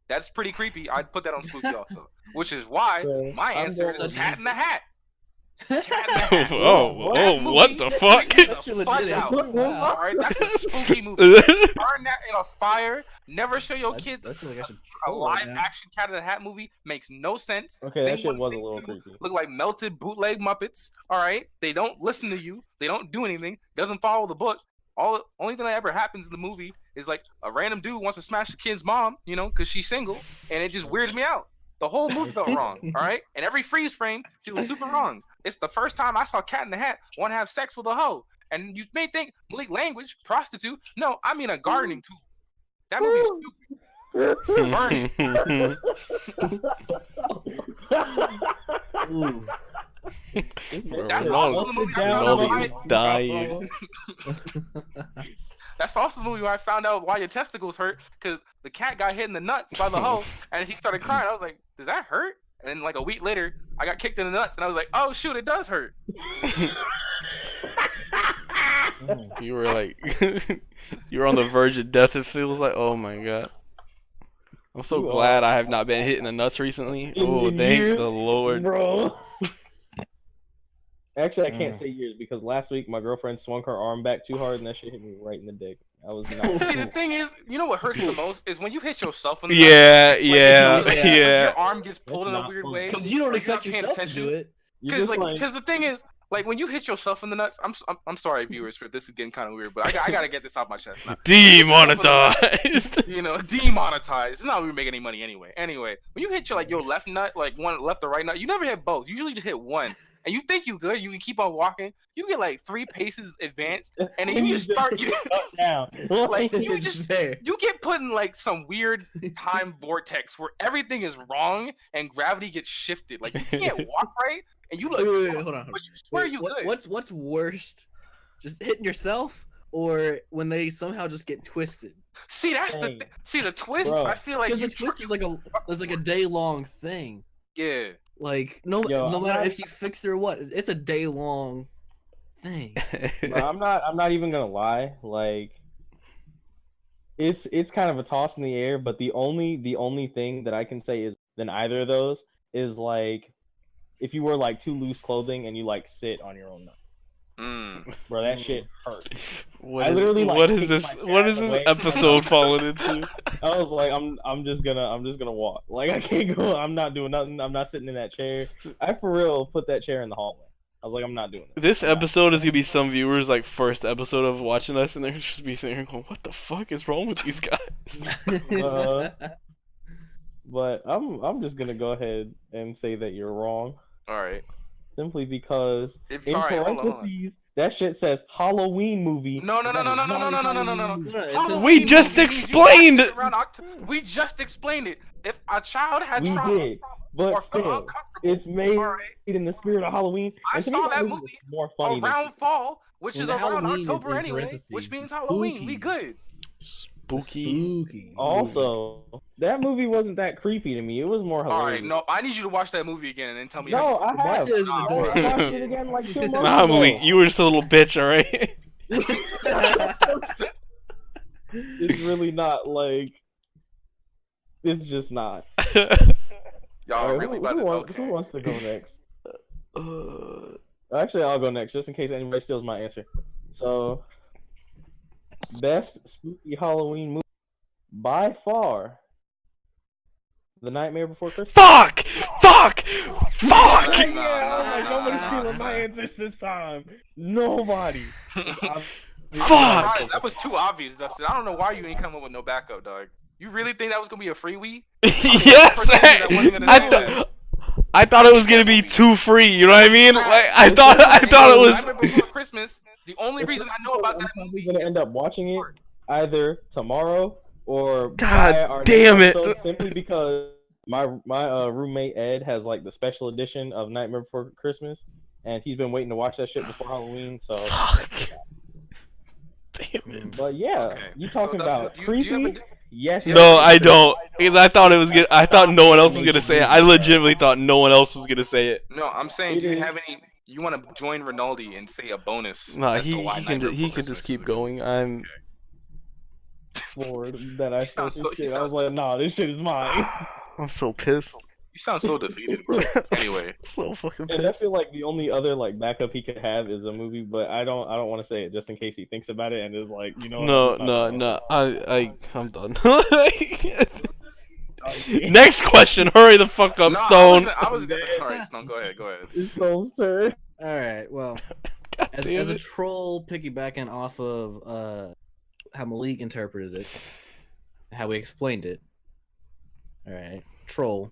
That's pretty creepy. I'd put that on spooky also, which is why So, my I'm answer going is with- Cat in the Hat. Cat in the Hat. Oh, That what movie the freaks fuck? the Actually fuck legit. out. Wow. All right, that's a spooky movie. Burn that in a fire. Never show your kids That's like I should a pull right live now. action Cat in the Hat movie. Makes no sense. Okay, They that shit want- was a they little do creepy. Look like melted bootleg Muppets. All right, they don't listen to you. They don't do anything. Doesn't follow the book. Only thing that ever happens in the movie is like a random dude wants to smash the kid's mom, you know, because she's single, and it just weirds me out. The whole movie felt wrong. All right, and every freeze frame feels super wrong. It's the first time I saw Cat in the Hat want to have sex with a hoe, and you may think Malik language prostitute. No, I mean a gardening tool. That movie's stupid. Burn it. Ooh. That's Ronaldo- also the movie I found out Ronaldo why. is dying. That's also the movie where I found out why your testicles hurt, because the cat got hit in the nuts by the hoe, and he started crying. I was like, does that hurt? And then like a week later, I got kicked in the nuts, and I was like, oh shoot, it does hurt. You were like, you were on the verge of death. It feels like, oh my god. I'm so You glad I have not been hit in the nuts recently. In Oh, the thank years, the Lord. bro. Actually, I can't say years because last week my girlfriend swung her arm back too hard and that shit hit me right in the dick. I was not. See, the thing is, you know what hurts the most is when you hit yourself in the nuts. Yeah, Like, yeah, when yeah. your arm gets pulled in a That's weird not way. fun. Because you don't You're expect not paying yourself to attention. do it. You're Because just the thing is, like when you hit yourself in the nuts, I'm sorry viewers for this is getting kind of weird, but I gotta get this off my chest now. Demonetized. You know, demonetized. It's not really making any money anyway. Anyway, when you hit your left nut, like one left or right nut, you never hit both. You usually just hit one. and you think you good, you can keep on walking. You get like 3 paces advanced, and then you just start you up down. like you It's just fair. you get put in like some weird time vortex where everything is wrong and gravity gets shifted. Like you can't walk right, and you look. Wait, hold on. But you swear Wait, you good. what's worst? Just hitting yourself, or when they somehow just get twisted? See, that's Dang. the twist. Bro. I feel like Because you the twist is like a day long thing. yeah. Like no Yo, no I'm matter not- if you fix it or what, it's a day long thing. Bro, I'm not even gonna lie. Like, it's kind of a toss in the air. But the only thing that I can say is than either of those is like if you wear like too loose clothing and you like sit on your own nut. Bro, that shit hurt. What I is, literally, like, what is kicked this? my What cat is this away. episode falling into? I was like, I'm just gonna walk. Like I can't go. I'm not doing nothing. I'm not sitting in that chair. I for real put that chair in the hallway. I was like, I'm not doing it. This episode is gonna be some viewers like first episode of watching us, and they're just be sitting here going, "What the fuck is wrong with these guys?" But I'm just gonna go ahead and say that you're wrong. All right. Simply because in All right, hold on. parentheses that shit says Halloween movie. No. We just explained it. We just explained it. If a child had We trauma did, but or felt still, uncomfortable, it's made all right, in the spirit of Halloween. I And to me, saw that was movie more funny than around fall, which Well, is the around Halloween is October in anyway, parentheses. which means Halloween. Spooky. We good. Spooky. Also, that movie wasn't that creepy to me. It was more All hilarious. right, no, I need you to watch that movie again and then tell me. No, how I have. Watch it as an I adult. watched it again like 2 months Nah, ago. Malik, you were just a little bitch, alright? It's really not like. It's just not. Y'all Alright, really who, about to who okay. wants to go next? Actually, I'll go next just in case anybody steals my answer. So, best spooky Halloween movie by far, The Nightmare Before Christmas. Fuck! Fuck! Fuck! Yeah, I'm like, Nah, nobody's nah, stealing nah. my answers this time. Nobody. Fuck! That was too obvious, Dustin. I don't know why you ain't come up with no backup, dog. You really think that was gonna be a freebie? Yes! I thought it was gonna be too free, you know what I mean? Like I thought it was Nightmare Before Christmas. The only reason I know about I'm that probably gonna end up watching it either tomorrow or God by our damn next it. episode, simply because my roommate Ed has like the special edition of Nightmare Before Christmas, and he's been waiting to watch that shit before Halloween. So, fuck. Damn it. but yeah, Okay. you talking So, about Dustin, do you have creepy? Yes. No, I don't. Because I thought it was good. I thought no one else was gonna say it. I legitimately thought no one else was gonna say it. No, I'm saying, do you have any? You want to join Rinaldi and say a bonus? No, as to he why can Nightmare he Before can Christmas just keep is a- going. I'm Forward that I said sound this so- you shit. I sound was like, nah, this shit is mine. I'm so pissed. You sound so defeated, bro. Anyway, So fucking And I pissed. feel like the only other like backup he could have is a movie, but I don't want to say it just in case he thinks about it and is like, you know. No. I'm done. Next question. Hurry the fuck up, no, Stone. I was gonna. All right, Stone, go ahead. It's so sir. All right. Well, as Damn a it. troll, piggybacking off of how Malik interpreted it, how we explained it. All right, troll.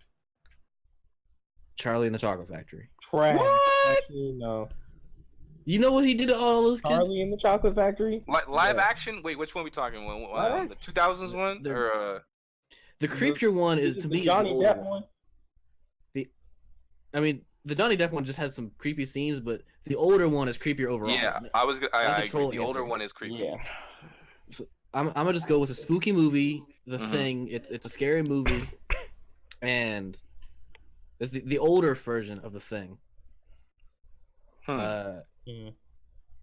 Charlie and the Chocolate Factory. Trash. What? Actually, no. You know what he did to all those kids? Charlie in the Chocolate Factory. Live Yeah. action? Wait, which one we talking? Live The 2000s one The- or The creepier one is to the me is Johnny the older Depp one. one. I mean, the Johnny Depp one just has some creepy scenes, but the older one is creepier overall. yeah? I was. That's I a agree. troll The older answer. one is creepy. Yeah. I'm gonna just go with a spooky movie. The Mhm. Thing. It's a scary movie, and it's the older version of The Thing. Hmm. Mm.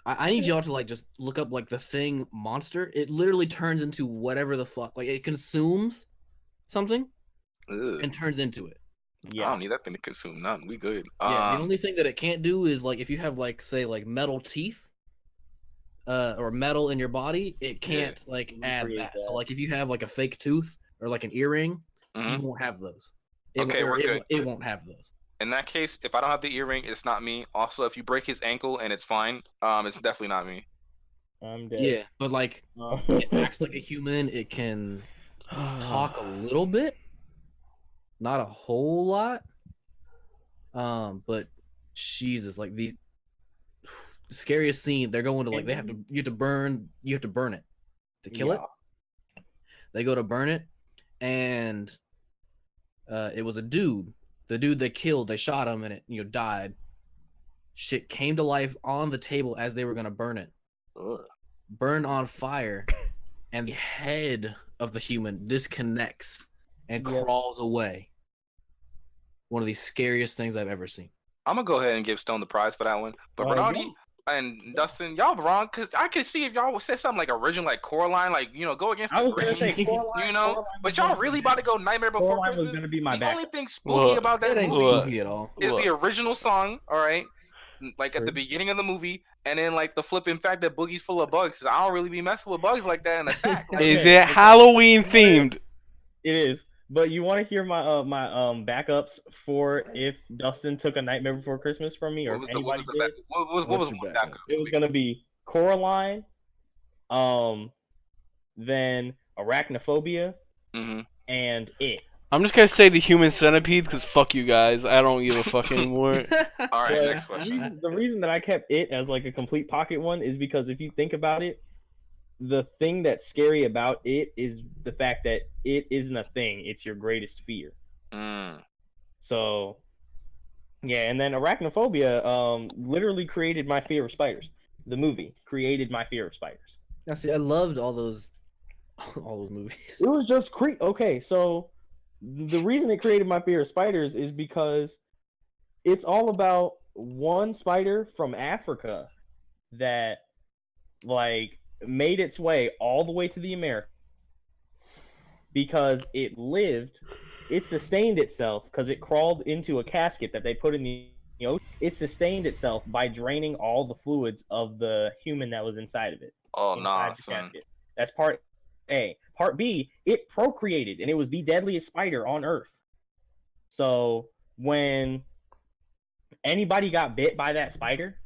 I need y'all to like just look up like The Thing monster. It literally turns into whatever the fuck. Like it consumes something Ugh. and turns into it. I Yeah. don't need that thing to consume nothing. We good. Yeah. The only thing that it can't do is like if you have like say like metal teeth, or metal in your body, it can't like add Recreate that. that. So like if you have like a fake tooth or like an earring, Mhm. you won't have those. Okay, we're good. It won't have those. In that case, if I don't have the earring, it's not me. Also, if you break his ankle and it's fine, it's definitely not me. I'm dead. Yeah, but like Oh. it acts like a human. It can talk a little bit, not a whole lot. But Jesus, like the scariest scene. They're going to like you have to burn it to kill it. They go to burn it, and it was a dude. The dude they killed, they shot him, and it died. Shit came to life on the table as they were gonna burn it. Burn on fire, and the head of the human disconnects and crawls away. One of the scariest things I've ever seen. I'm gonna go ahead and give Stone the prize for that one. But Bernardi and Dustin, y'all wrong, because I could see if y'all would say something like original, like Coraline, like go against the grain, Coraline, but y'all really about to go Nightmare Before Coraline Christmas. was gonna be my the only thing spooky Look, about that That ain't movie spooky at all. is the original song, all right? Like True. at the beginning of the movie, and then like the flipping fact that Boogie's full of bugs. I don't really be messing with bugs like that in a sack. Like, Is it Halloween themed? It is. But you want to hear my backups for if Dustin took A Nightmare Before Christmas from me, or if anybody did? What was the backup? It was gonna be Coraline, then Arachnophobia, and It. I'm just gonna say the Human Centipede because fuck you guys. I don't give a fuck anymore. All right, But next question. the reason that I kept It as like a complete pocket one is because if you think about it, the thing that's scary about It is the fact that it isn't a thing. It's your greatest fear. So, yeah, and then Arachnophobia literally created my fear of spiders. The movie created my fear of spiders. I see. I loved all those movies. It was just Okay, so the reason it created my fear of spiders is because it's all about one spider from Africa that like made its way all the way to the Americas because it sustained itself because it crawled into a casket that they put in the ocean. It sustained itself by draining all the fluids of the human that was inside of it. Oh, nah, son. Casket. That's part A. Part B, it procreated, and it was the deadliest spider on Earth. So when anybody got bit by that spider,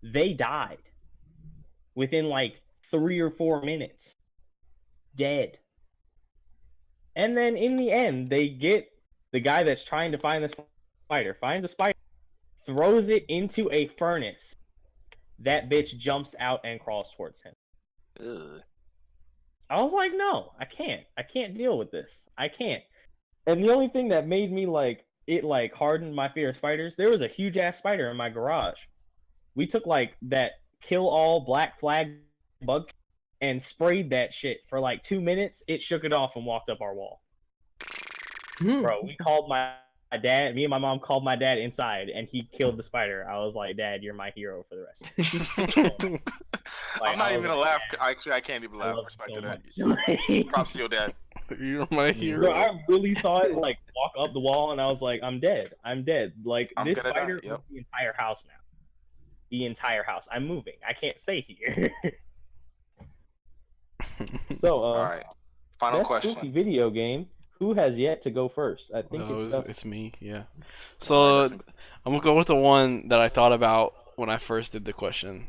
they died within like 3 or 4 minutes. Dead. And then in the end, they get the guy that's trying to find the spider, finds the spider, throws it into a furnace. That bitch jumps out and crawls towards him. Ugh. I was like, no, I can't. I can't deal with this. I can't. And the only thing that made me hardened my fear of spiders, there was a huge ass spider in my garage. We took like that kill all black flag bug and sprayed that shit for like 2 minutes. It shook it off and walked up our wall. Bro, we called my dad. Me and my mom called my dad inside, and he killed the spider. I was like, Dad, you're my hero for the rest. I'm not even gonna laugh. Actually, I can't even laugh. Respect to that. Props to your dad. You're my hero. Bro, I really saw it like walk up the wall, and I was like, I'm dead. I'm dead. Like I'm this gonna spider die, yep. is the entire house now. The entire house. I'm moving. I can't stay here. So, All right. Final best question. spooky video game. Who has yet to go first? I think it's me. Yeah. So I'm gonna go with the one that I thought about when I first did the question,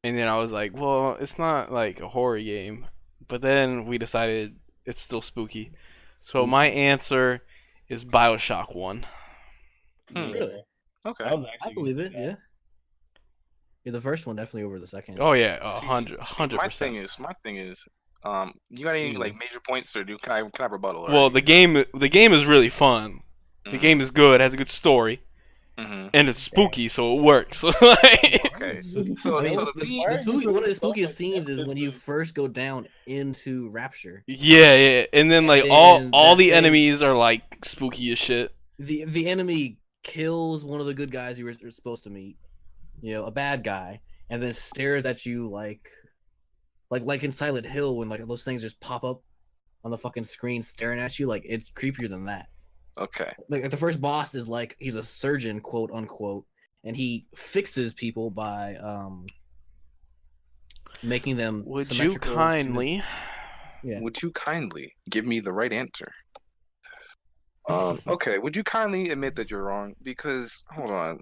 and then I was like, well, it's not like a horror game, but then we decided it's still spooky. So my answer is BioShock 1. Really? Okay. I believe it. Yeah. Yeah, the first one definitely over the second. Oh yeah, See, 100%. My thing is, you got any like major points or can I rebuttal? Well, the game is really fun. The game is good, has a good story, and it's spooky, so it works. Okay. So I mean, so one of the spookiest scenes is when you first go down into Rapture. Yeah, and then like And all that the thing- enemies are like spooky as shit. The enemy kills one of the good guys you were supposed to meet, a bad guy, and then stares at you like in Silent Hill when like those things just pop up on the fucking screen staring at you. Like it's creepier than that. okay. Like the first boss is like he's a surgeon, quote unquote, and he fixes people by making them. Would you symmetrical to the- kindly? Yeah. Would you kindly give me the right answer? Okay. Would you kindly admit that you're wrong? Because hold on,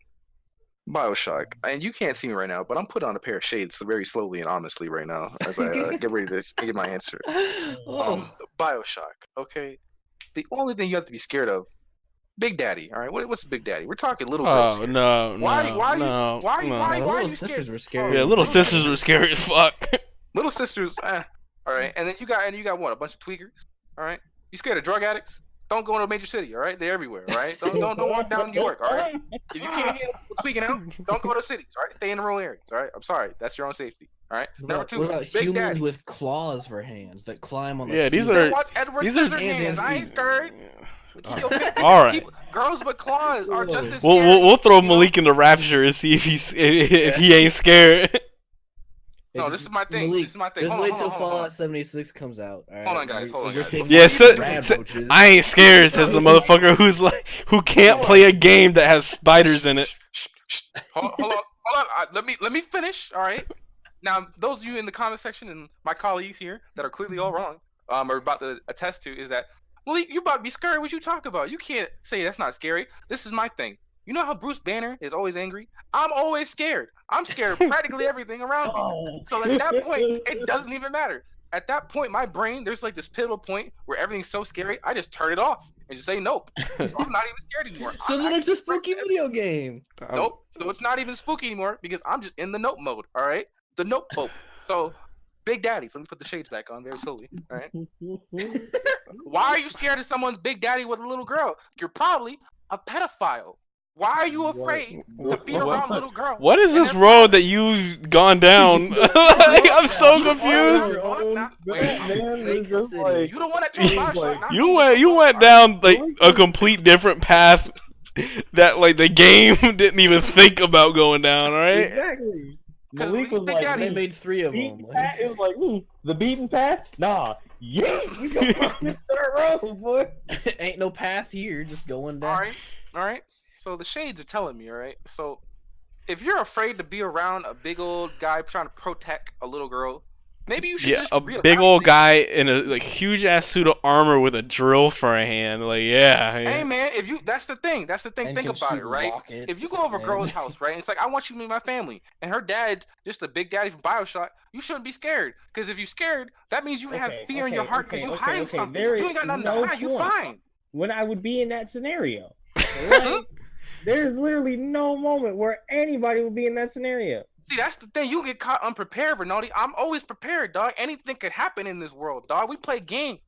BioShock, and you can't see me right now, but I'm putting on a pair of shades very slowly and honestly right now as I get ready to give my answer. Oh. BioShock. Okay. The only thing you have to be scared of Big Daddy. All right, what's Big Daddy? We're talking little girls Oh here. no, Why no, are you? no, Why no. are Little you sisters scared? were scary. Yeah, little sisters were scary as fuck. Little sisters. All right, and then you got what? A bunch of tweakers. All right, you scared of drug addicts? Don't go to a major city. All right, they're everywhere. All right, don't walk down New York. All right, if you can't handle tweaking out, don't go to cities. All right, stay in the rural areas. All right, I'm sorry, that's your own safety. All right. Number two, What about Big humans Daddy. with claws for hands that climb on the Yeah, these ceiling? are- Then watch Edward these are- Scissorhands. I ain't scared. All right. Girls with claws are just as We'll scary, we'll throw you know? Malik in the Rapture and see if he ain't scared. No, this is my thing. Malik, This is my thing. Just Hold on, wait till hold on, hold on. Fallout 76 comes out. All right? Hold on, guys, hold on, You're guys. safe Yeah, from so- rad so- roaches. I ain't scared, says the motherfucker who's like who can't play a game that has spiders in it. Shh. Hold on. Let me finish. All right. Now, those of you in the comment section and my colleagues here that are clearly all wrong, are about to attest to is that, well, you about to be scared. What you talk about? You can't say that's not scary. This is my thing. You know how Bruce Banner is always angry? I'm always scared. I'm scared of practically everything around me. Oh. So at that point, it doesn't even matter. At that point, my brain, there's like this pivotal point where everything's so scary, I just turn it off and just say nope. So I'm not even scared anymore. So then it's a spooky video game. Nope. So it's not even spooky anymore because I'm just in the nope mode. All right, the nope mode. So, Big Daddy. So let me put the shades back on very slowly. All right. Why are you scared of someone's Big Daddy with a little girl? You're probably a pedophile. Why are you afraid to be around little girls? What is And this then- road that you've gone down? Like, I'm so confused. Man, just like, You don't want that Bioshock, not me. You went down like a complete different path that like the game didn't even think about going down. All right. exactly. 'Cause Malik was Big like, Daddy- They made 3 of them. beaten path. It was like, the beaten path? Nah. Yeah, we go on this dirt road, boy. Ain't no path here, just going down. All right. So the shades are telling me, all right. So if you're afraid to be around a big old guy trying to protect a little girl, maybe you should Yeah, just a reevaluate. big old guy in a like huge ass suit of armor with a drill for a hand. Like, yeah. Hey man, if you that's the thing. And Think can about it, shoot right? rockets If you go over a and- girl's house, right, and it's like I want you to meet my family, and her dad's just a big daddy from Bioshock, you shouldn't be scared. Because if you're scared, that means you have fear in your heart because you hiding something. There You is ain't got nothing no to hide. You point fine. when I would be in that scenario. Like, there's literally no moment where anybody would be in that scenario. See, that's the thing. You get caught unprepared, Rinaldi. I'm always prepared, dog. Anything could happen in this world, dog. We play games.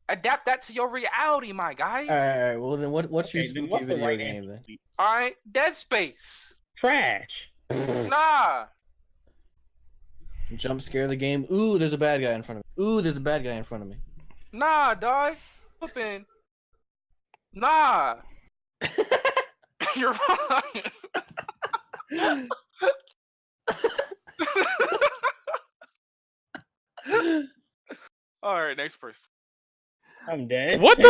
Adapt that to your reality, my guy. All right. Well, then what's your Okay, then spooky what's the video right game answer? then? All right, Dead Space. Trash. Nah. Jump scare the game. Ooh, there's a bad guy in front of me. Ooh, there's a bad guy in front of me. Nah, dog. Flipping. Nah. You're wrong. All right, next person. I'm dead. What the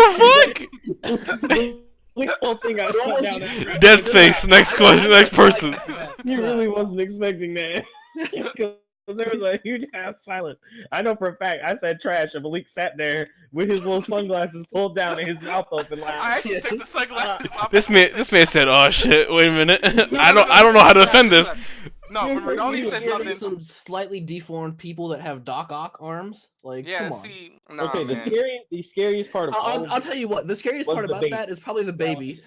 This whole thing I put down after- fuck? Dead space. Next question. Next person. He really wasn't expecting that. Because there was a huge ass silence. I know for a fact I said trash, and Malik sat there with his little sunglasses pulled down and his mouth open like I actually took the sunglasses off. This man said, "Oh shit! Wait a minute. I don't know how to defend this." No, when Rinaldi said There's something. some slightly deformed people that have Doc Ock arms. Like, Yeah, come on. see. Nah, okay, man. the scariest part of all I'll of tell you what. The scariest was part the about baby. that is probably the baby.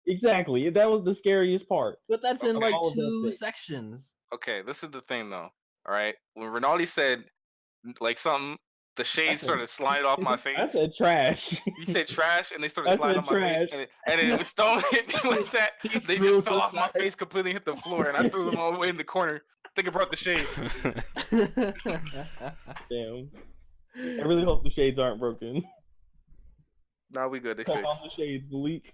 exactly that was the scariest part. But that's in Of like all of those 2 things. sections. Okay, this is the thing though. All right, when Rinaldi said like something, the shades said- started sliding off my face. I said trash. You said trash, and they started I sliding said on my face, trash. and then when Stone hit me with that, He they threw just fell it off my aside. face completely, hit the floor, and I threw them all the way in the corner. I think I brought the shades. Damn. I really hope the shades aren't broken. Nah, we good. They Cut fixed. off the shades, Malik.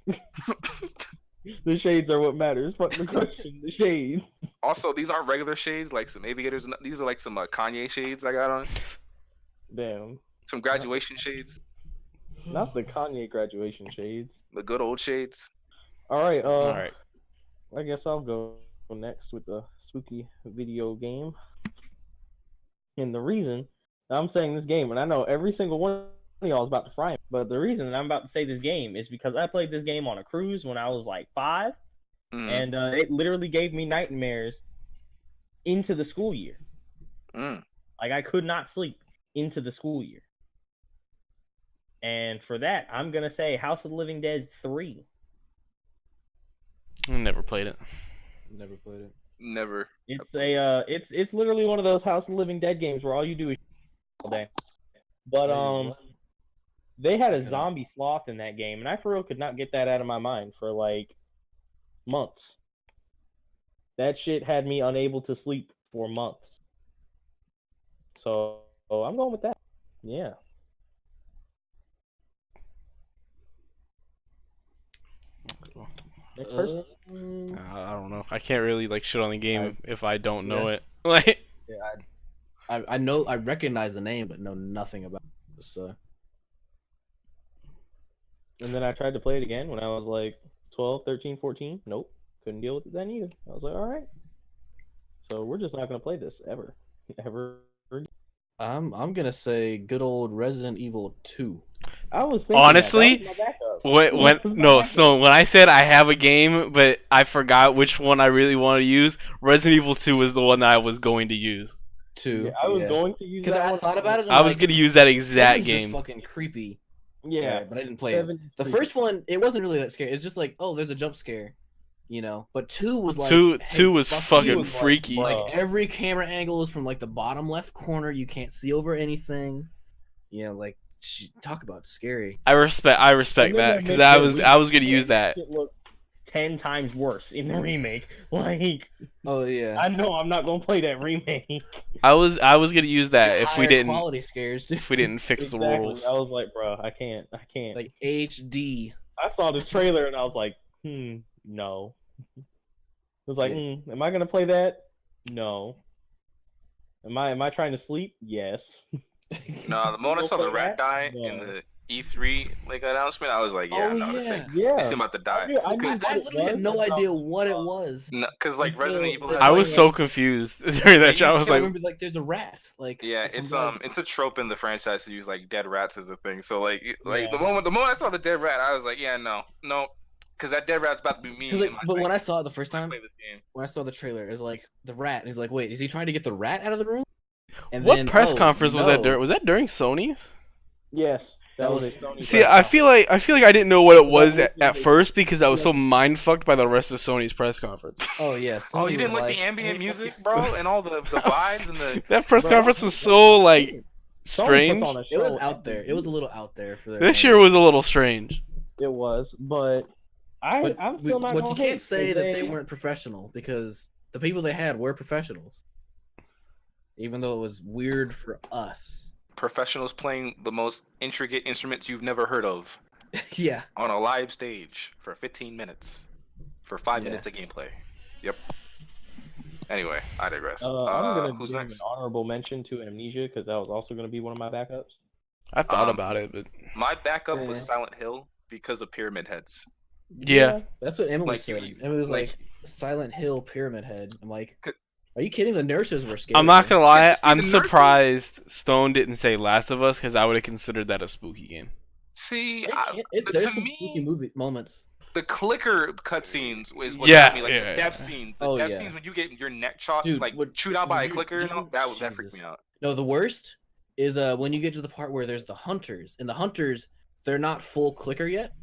The shades are what matters. Fuck the question. The shades. Also, these aren't regular shades, like some aviators. These are like some Kanye shades I got on. Damn. Some graduation shades. Not the Kanye graduation shades. The good old shades. All right. All right. I guess I'll go next with the spooky video game. And the reason I'm saying this game, and I know every single one of y'all is about to fry me, but the reason that I'm about to say this game is because I played this game on a cruise when I was like 5, Mm. and it literally gave me nightmares into the school year. Mm. Like I could not sleep into the school year. And for that, I'm gonna say House of the Living Dead 3. I never played it. Never played it. Never. It's literally one of those House of the Living Dead games where all you do is all day. But they had a zombie sloth in that game, and I for real could not get that out of my mind for like months. That shit had me unable to sleep for months. So I'm going with that. Yeah. Next person. I don't know. I can't really like shit on the game if I don't know it. Like, Yeah, I know, I recognize the name, but know nothing about it. So. And then I tried to play it again when I was like 12, 13, 14. Nope. Couldn't deal with it then either. I was like, all right. So we're just not going to play this ever. Ever. I'm going to say good old Resident Evil 2. I was thinking honestly, that was my backup. So when I said I have a game, but I forgot which one I really want to use, Resident Evil 2 was the one that I was going to use. 2. Yeah, I was going to use that. Because I one. thought about it. I was going to use that exact game. Just fucking creepy. Yeah, but I didn't play it. The first one, it wasn't really that scary. It's just like, oh, there's a jump scare, you know. But 2 was like, two was fucking freaky. Like every camera angle is from like the bottom left corner. You can't see over anything. You know, like talk about scary. I respect that because I was gonna use that. It looks 10 times worse in the remake. Like, oh yeah, I know I'm not gonna play that remake. I was gonna use that if we didn't quality scares. If we didn't fix the rules. I was like, bro, I can't. Like HD. I saw the trailer and I was like, no. I was like, am I gonna play that? No. Am I trying to sleep? Yes. No, the moment I saw the rat die in the E3 like announcement, I was like, yeah. He's about to die. I literally had no idea what it was. No, because like Resident Evil. I was so confused during that show. I was like, remember, there's a rat. Like, yeah, it's a trope in the franchise to use like dead rats as a thing. So like the moment I saw the dead rat, I was like, yeah, no, because that dead rat's about to be me. But when I saw it the first time, play this game. when I saw the trailer, it was like the rat, and he's like, wait, is he trying to get the rat out of the room? And what press conference was that during? Was that during Sony's? Yes. That was a Sony. See, I feel like I didn't know what it was at first because I was so mind fucked by the rest of Sony's press conference. Oh yes. Oh, you didn't like the ambient music, bro, and all the vibes and the. That press conference was so like strange. It was out there. It was a little out there for this year was a little strange. It was, but I'm still not. But you can't say that they weren't professional because the people they had were professionals. Even though it was weird for us. Professionals playing the most intricate instruments you've never heard of. Yeah. On a live stage for 15 minutes. For 5 minutes of gameplay. Yep. Anyway, I digress. I'm going to who's give next? an honorable mention to Amnesia because that was also going to be one of my backups. I thought about it, but... My backup was Silent Hill because of Pyramid Heads. Yeah. That's what Emily said. Emily was like, Silent Hill Pyramid Head. I'm like... Are you kidding? The nurses were scared. I'm not gonna lie. I'm surprised Stone didn't say Last of Us because I would have considered that a spooky game. See, there's some spooky movie moments. The clicker cutscenes was what got me, like the death scenes. The death scenes when you get your neck chopped, like chewed out by a clicker. That freaked me out. No, the worst is when you get to the part where there's the hunters, and the hunters they're not full clicker yet,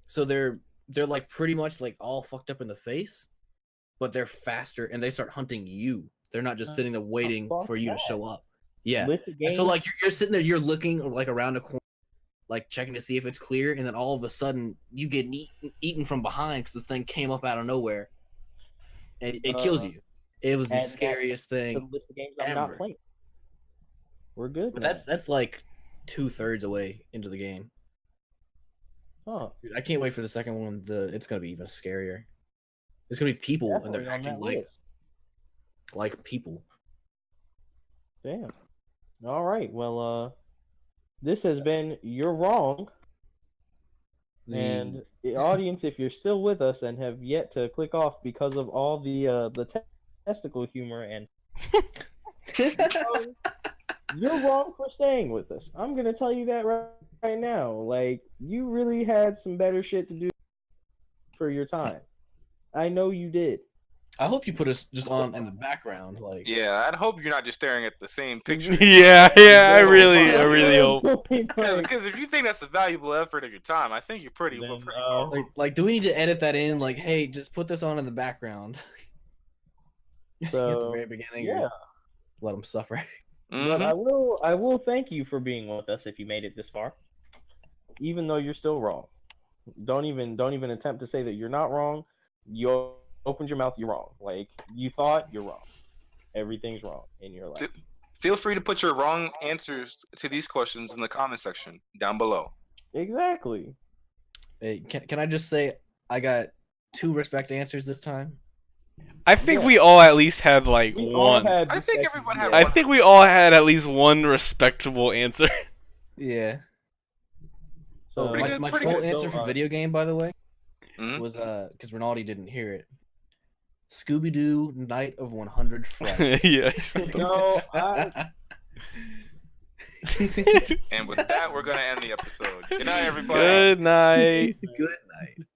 so they're like pretty much like all fucked up in the face. But they're faster, and they start hunting you. They're not just sitting there waiting for you to show up. Yeah. So like you're sitting there, you're looking like around a corner, like checking to see if it's clear, and then all of a sudden you get eaten from behind because this thing came up out of nowhere, and it kills you. It was the scariest thing. The list of games I'm not playing. We're good. But that's like 2/3 away into the game. Oh, dude, I can't wait for the second one. It's gonna be even scarier. There's gonna be people, and they're acting like people. Damn. All right. Well, this has been You're Wrong. And the audience, if you're still with us and have yet to click off because of all the testicle humor and you're wrong for staying with us. I'm gonna tell you that right now. Like, you really had some better shit to do for your time. I know you did. I hope you put us just on in the background, like. Yeah, I'd hope you're not just staring at the same picture. Yeah, I So really far. hope. Because if you think that's a valuable effort of your time, I think you're pretty Then, far. Like, do we need to edit that in? Like, hey, just put this on in the background. At the So, very beginning, yeah. or let them suffer. But Mhm. I will thank you for being with us if you made it this far, even though you're still wrong. Don't even attempt to say that you're not wrong. You opened your mouth, you're wrong. Like you thought, you're wrong. Everything's wrong in your life. Feel free to put your wrong answers to these questions in the comment section down below. Exactly. Hey, can I just say I got 2 respect answers this time? I think Yeah. we all at least had like We all one. had I think respect- everyone had yeah. I think we all had at least one respectable answer. Yeah. So, Pretty good, my pretty full good. answer for video game, by the way, Mhm. was because Rinaldi didn't hear it. Scooby Doo Night of 100 Frights. Yeah. No, And with that, we're gonna end the episode. Good night, everybody. Good night. Good night.